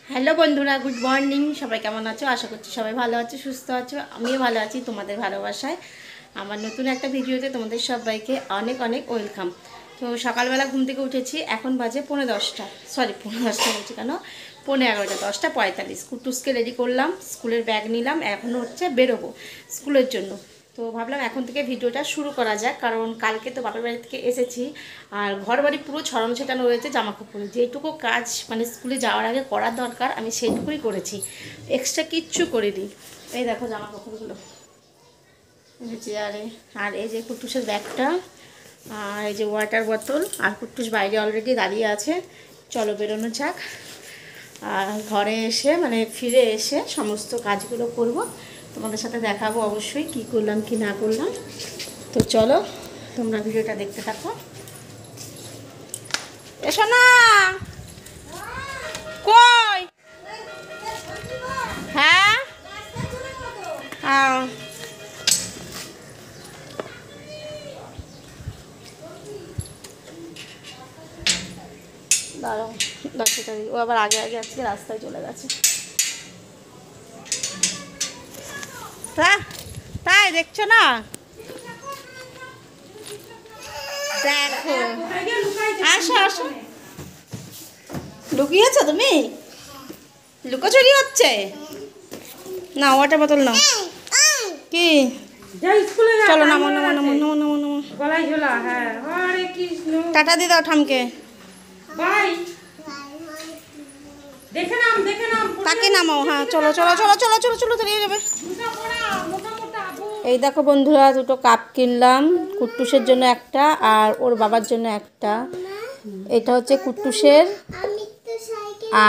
Hello বন্ধুরা, good morning. সবাই কেমন আছো? আশা করছি সবাই ভালো আছো, সুস্থ আছো। আমিও ভালো আছি তোমাদের ভালোবাসায়। আমার নতুন একটা ভিডিওতে তোমাদের সবাইকে অনেক অনেক ওয়েলকাম। তো সকালবেলা ঘুম থেকে উঠেছি, এখন বাজে 10:45, সরি 10:45 বলছি কেন, 11:30, 10:45। কুটুসকে রেডি করলাম, স্কুলের ব্যাগ নিলাম, এখন হচ্ছে বেরোবো স্কুলের জন্য। তো ভাবলাম এখন থেকে ভিডিওটা শুরু করা যাক, কারণ কালকে তো বাপের বাড়ি থেকে এসেছি আর ঘর বাড়ি পুরো ছড়ানো ছেটানো রয়েছে জামা কাপড়ে। যেটুকু কাজ মানে স্কুলে যাওয়ার আগে করার দরকার আমি সেইটুকুই করেছি, এক্সট্রা কিচ্ছু করিনি। এই দেখো জামা কাপড়গুলো চেয়ারে, আর এই যে কুট্টুসের ব্যাগটা, আর এই যে ওয়াটার বোতল, আর কুট্টুস বাইরে অলরেডি দাঁড়িয়ে আছে। চলো বেরোনো যাক। আর ঘরে এসে মানে ফিরে এসে সমস্ত কাজগুলো করব, তোমাদের সাথে দেখাবো অবশ্যই কি করলাম কি না করলাম। তো চলো তোমরা ভিডিওটা দেখতে থাকো। এসো না, কই? হ্যাঁ দাঁড়াও, ডাক্তারটা ও আবার আগে আগে আজকে রাস্তায় চলে গেছে। তাই দেখছো না? দেখো, আসো আসো। লুকিয়েছো তুমি? লুকোচুরি হচ্ছে না? ওয়াটার বোতল নাও। কি? চলো নামো নামো নামো নামো নামো নামো। টাটা দিয়ে দাও ঠামকে। তাকে নামাও। হ্যাঁ চলো চলো চলো চলো চলো চলো, দাঁড়িয়ে যাবে। এই দেখো বন্ধুরা, দুটো কাপ কিনলাম, কুট্টুসের জন্য একটা আর ওর বাবার জন্য একটা। এটা হচ্ছে কুট্টুসের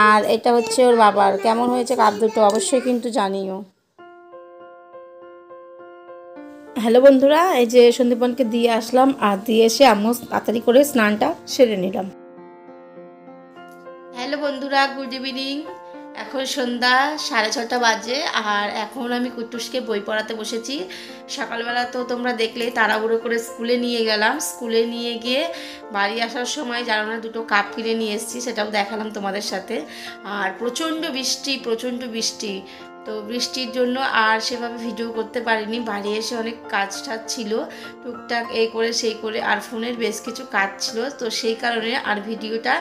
আর এটা হচ্ছে ওর বাবার। কেমন হয়েছে কাপ দুটো অবশ্যই কিন্তু জানিও। হ্যালো বন্ধুরা, এই যে সন্দীপনকে দিয়ে আসলাম, আর দিয়ে এসে আম্মু তাড়াতাড়ি করে স্নানটা সেরে নিলাম। হ্যালো বন্ধুরা, গুড ইভিনিং। এখন সন্ধ্যা 6:30 বাজে, আর এখন আমি কুট্টুসকে বই পড়াতে বসেছি। সকালবেলা তো তোমরা দেখলেই তাড়াহুড়ো করে স্কুলে নিয়ে গেলাম। স্কুলে নিয়ে গিয়ে বাড়ি আসার সময় জানানোর দুটো কাপ কিনে নিয়ে এসেছি, সেটাও দেখালাম তোমাদের সাথে। আর প্রচণ্ড বৃষ্টি, প্রচণ্ড বৃষ্টি। তো বৃষ্টির জন্য আর সেভাবে ভিডিও করতে পারিনি। বাড়ি এসে অনেক কাজ টাজ ছিল, টুকটাক এই করে সেই করে, আর ফোনের বেশ কিছু কাজ ছিল, তো সেই কারণে আর ভিডিওটা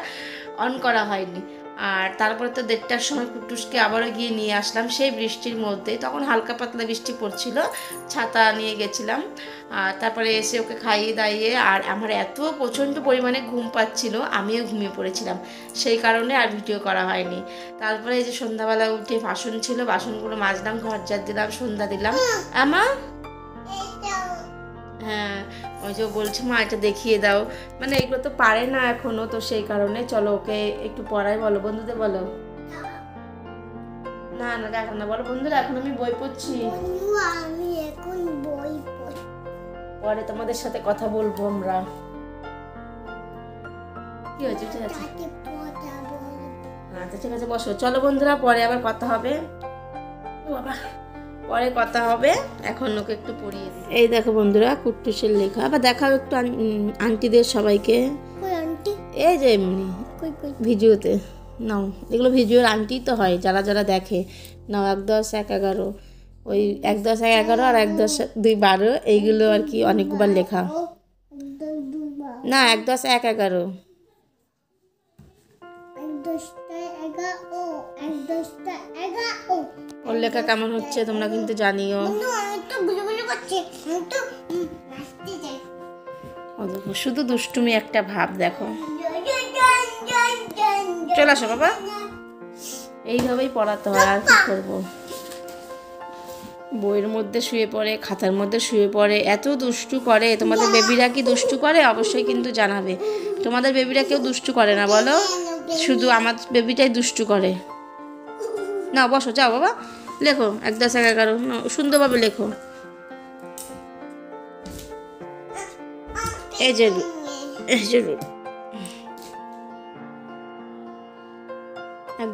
অন করা হয়নি। আর তারপরে তো 1:30টার সময় কুট্টুসকে আবারও গিয়ে নিয়ে আসলাম সেই বৃষ্টির মধ্যে। তখন হালকা পাতলা বৃষ্টি পড়ছিল, ছাতা নিয়ে গেছিলাম। আর তারপরে এসে ওকে খাইয়ে দাইয়ে, আর আমার এত প্রচণ্ড পরিমাণে ঘুম পাচ্ছিল, আমিও ঘুমিয়ে পড়েছিলাম, সেই কারণে আর ভিডিও করা হয়নি। তারপরে এই যে সন্ধ্যাবেলা উঠে বাসন ছিল, বাসনগুলো মাজলাম, ঘর ঝাড় দিলাম, সন্ধ্যা দিলাম। আমা হ্যাঁ, ওই যে বলছে মা এটা দেখিয়ে দাও, মানে এগুলো তো পারে না এখনো, তো সেই কারণে চলো ওকে একটু পড়াই। বলো বন্ধুদের, বলো। না না দেখো না, বলো বন্ধুরা এখন আমি বই পড়ছি, আমি এখন বই পড়ছি, পরে তোমাদের সাথে কথা বলবো আমরা। কি হয়েছে? ঠিক আছে, আচ্ছা ঠিক আছে, বসো। চলো বন্ধুরা, পরে আবার কথা হবে। বাবা, পরে কথা হবে, এখন ওকে একটু পড়িয়ে দিই। এই দেখো বন্ধুরা, কুট্টুসের লেখা। আবার দেখাও একটু আন্টিদের সবাইকে। এই যে এমনি ভিডিওতে নাও, এগুলো ভিডিওর আন্টি তো হয় যারা যারা দেখে। নাও 1 10 1 11, ওই 1 10 1 11 আর 1 10 2 12, এইগুলো আর কি অনেকবার লেখা। না 1 10 1 11, ওর লেখা কেমন হচ্ছে তোমরা কিন্তু জানিও। শুধু দুষ্টুমি একটা ভাব, দেখো। চলে আসো বাবা, এইভাবেই পড়াতে হয়, আর কি করবো। বইয়ের মধ্যে শুয়ে পড়ে, খাতার মধ্যে শুয়ে পড়ে, এত দুষ্টু করে। তোমাদের বেবিরা কি দুষ্টু করে অবশ্যই কিন্তু জানাবে। তোমাদের বেবিরা কেউ দুষ্টু করে না বলো? শুধু আমার বেবিটাই দুষ্টু করে। না বসো, যাও বাবা, লেখো 1 10 1 11, সুন্দরভাবে লেখো। এই যে 1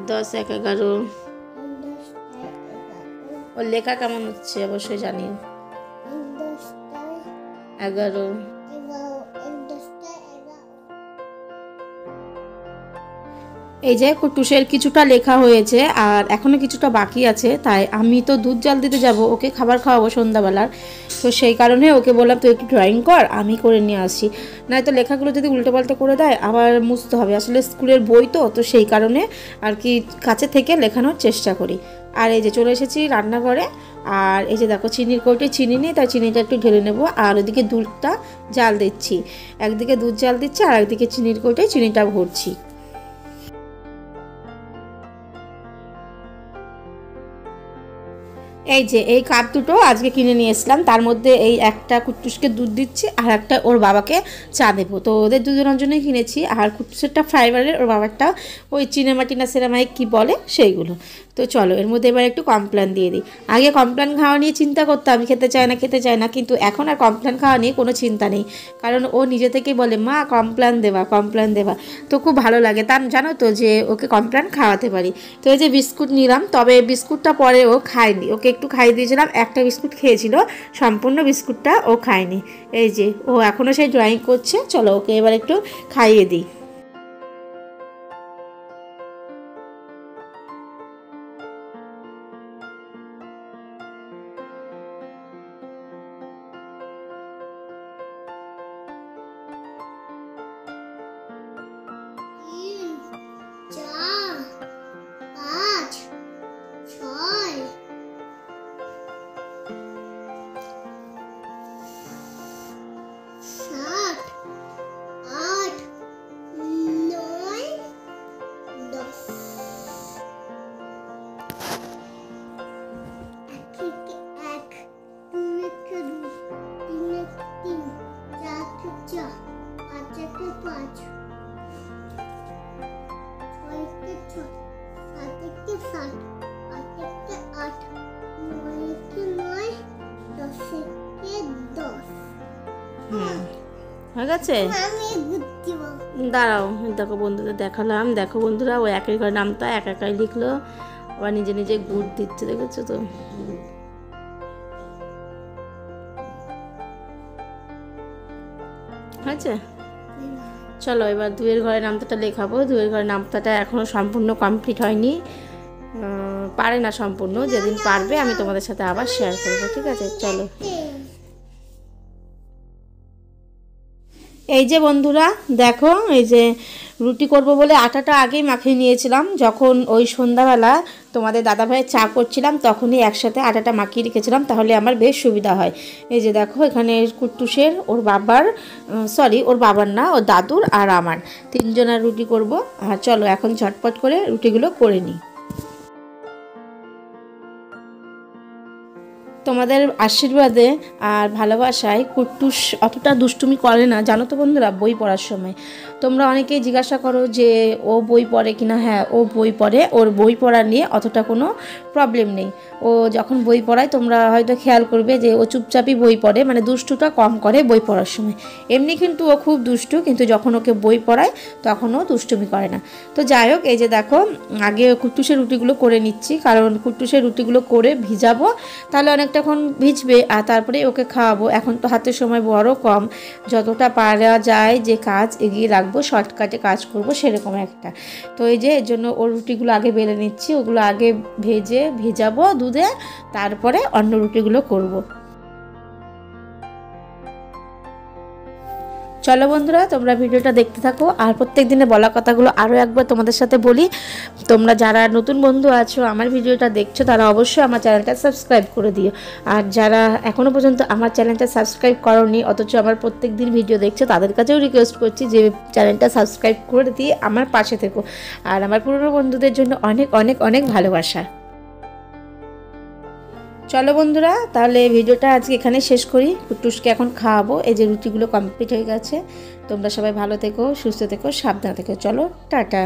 10 1 11, ওর লেখা কেমন হচ্ছে অবশ্যই জানিও। 11, এই যে কুটুসের কিছুটা লেখা হয়েছে আর এখনও কিছুটা বাকি আছে, তাই আমি তো দুধ জাল দিতে যাব, ওকে খাবার খাওয়াবো সন্ধ্যাবেলার। তো সেই কারণে ওকে বললাম তুই একটু ড্রয়িং কর, আমি করে নিয়ে আসি, নয়তো লেখাগুলো যদি উল্টোপাল্টা করে দেয় আবার মুছতে হবে। আসলে স্কুলের বই তো সেই কারণে আর কি কাছে থেকে লেখানোর চেষ্টা করি। আর এই যে চলে এসেছি রান্নাঘরে, আর এই যে দেখো চিনির কৌটে চিনি নেই, তাই চিনিটা একটু ঢেলে নেবো। আর ওদিকে দুধটা জাল দিচ্ছি, একদিকে দুধ জাল দিচ্ছি আর একদিকে চিনির কৌটে চিনিটা ভরছি। এই যে এই কাপ দুটো আজকে কিনে নিয়ে এসলাম, তার মধ্যে এই একটা কুট্টুসকে দুধ দিচ্ছি আর একটা ওর বাবাকে চা দেবো। তো ওদের দুজনের জন্যই কিনেছি। আর কুট্টুসেরটা ফাইবারের, ওর বাবারটা ওই চিনেমাটিনা সেরামাইক কী বলে সেইগুলো। তো চলো এর মধ্যে এবার একটু কমপ্ল্যান দিয়ে দিই। আগে কমপ্ল্যান খাওয়া নিয়ে চিন্তা করতাম, খেতে চায় না, কিন্তু এখন আর কমপ্ল্যান খাওয়া নিয়ে কোনো চিন্তা নেই, কারণ ও নিজে থেকেই বলে মা কমপ্ল্যান দেবা। তো খুব ভালো লাগে তার, জানো তো, যে ওকে কমপ্ল্যান খাওয়াতে পারি। তো এই যে বিস্কুট নিলাম, তবে বিস্কুটটা পরে ও খায়নি, ওকে একটু খাইয়ে দিয়েছিলাম, একটা বিস্কুট খেয়েছিল, সম্পূর্ণ বিস্কুটটা ও খায়নি। এই যে ও এখনও সেই ড্রয়িং করছে, চলো ওকে এবার একটু খাইয়ে দিই। হয়ে গেছে, দাঁড়াও দেখো বন্ধুদের দেখালাম। দেখো বন্ধুরা, ও একাই করে নামটা একাই লিখলো, আবার নিজে নিজে গুড় দিচ্ছে, দেখেছো তো। হয়েছে, চলো এবার দুয়ের ঘরে নামতাটা লেখাবো। দুয়ের ঘরে নামতাটা এখনও সম্পূর্ণ কমপ্লিট হয়নি, পারে না সম্পূর্ণ, যেদিন পারবে আমি তোমাদের সাথে আবার শেয়ার করবো, ঠিক আছে। চলো এই যে বন্ধুরা দেখো, এই যে রুটি করব বলে আটাটা আগেই মাখিয়ে নিয়েছিলাম, যখন ওই সন্ধ্যাবেলা তোমাদের দাদাভাইয়ের চা করছিলাম তখনই একসাথে আটাটা মাখিয়ে রেখেছিলাম, তাহলে আমার বেশ সুবিধা হয়। এই যে দেখো এখানে কুট্টুসের, ওর বাবার না, ওর দাদুর আর আমার তিনজনের রুটি করব। আর চলো এখন ঝটপট করে রুটিগুলো করে নিই। তোমাদের আশীর্বাদে আর ভালোবাসায় কুট্টুস অতটা দুষ্টুমি করে না, জানো তো বন্ধুরা, বই পড়ার সময়। তোমরা অনেকেই জিজ্ঞাসা করো যে ও বই পড়ে কিনা। হ্যাঁ, ও বই পড়ে, ওর বই পড়া নিয়ে অতটা কোনো প্রবলেম নেই। ও যখন বই পড়ায় তোমরা হয়তো খেয়াল করবে যে ও চুপচাপই বই পড়ে, মানে দুষ্টুটা কম করে বই পড়ার সময়। এমনি কিন্তু ও খুব দুষ্টু, কিন্তু যখন ওকে বই পড়ায় তখন ও দুষ্টুমি করে না। তো যাই হোক, এই যে দেখো আগে কুট্টুসের রুটিগুলো করে নিচ্ছি, কারণ কুট্টুসের রুটিগুলো করে ভিজাবো, তাহলে অনেকটাক্ষণ ভিজবে আর তারপরে ওকে খাওয়াবো। এখন তো হাতের সময় বড় কম, যতটা পারা যায় যে কাজ এগিয়ে রাখবো, শর্টকাটে কাজ করব সেরকম একটা। তো এই যে এর জন্য ওর রুটিগুলো আগে বেলে নিচ্ছি, ওগুলো আগে ভেজাবো দুধে, তারপরে অন্য রুটিগুলো করব। চলো বন্ধুরা, তোমরা ভিডিওটা দেখতে থাকো। আর প্রত্যেক দিনে বলা কথাগুলো আরও একবার তোমাদের সাথে বলি। তোমরা যারা নতুন বন্ধু আছো আমার ভিডিওটা দেখছো, তারা অবশ্যই আমার চ্যানেলটা সাবস্ক্রাইব করে দিও। আর যারা এখনও পর্যন্ত আমার চ্যানেলটা সাবস্ক্রাইব করোনি অথচ আমার প্রত্যেক দিন ভিডিও দেখছো, তাদের কাছেও রিকোয়েস্ট করছি যে চ্যানেলটা সাবস্ক্রাইব করে দিয়ে আমার পাশে থেকো। আর আমার পুরনো বন্ধুদের জন্য অনেক অনেক অনেক ভালোবাসা। চলো বন্ধুরা, তাহলে ভিডিওটা আজকে এখানে শেষ করি। কুট্টুসকে এখন খাওয়াবো। এই যে রুটিগুলো কমপ্লিট হয়ে গেছে। তোমরা সবাই ভালো থেকো, সুস্থ থেকো, সাবধানে থেকো। চলো টাটা।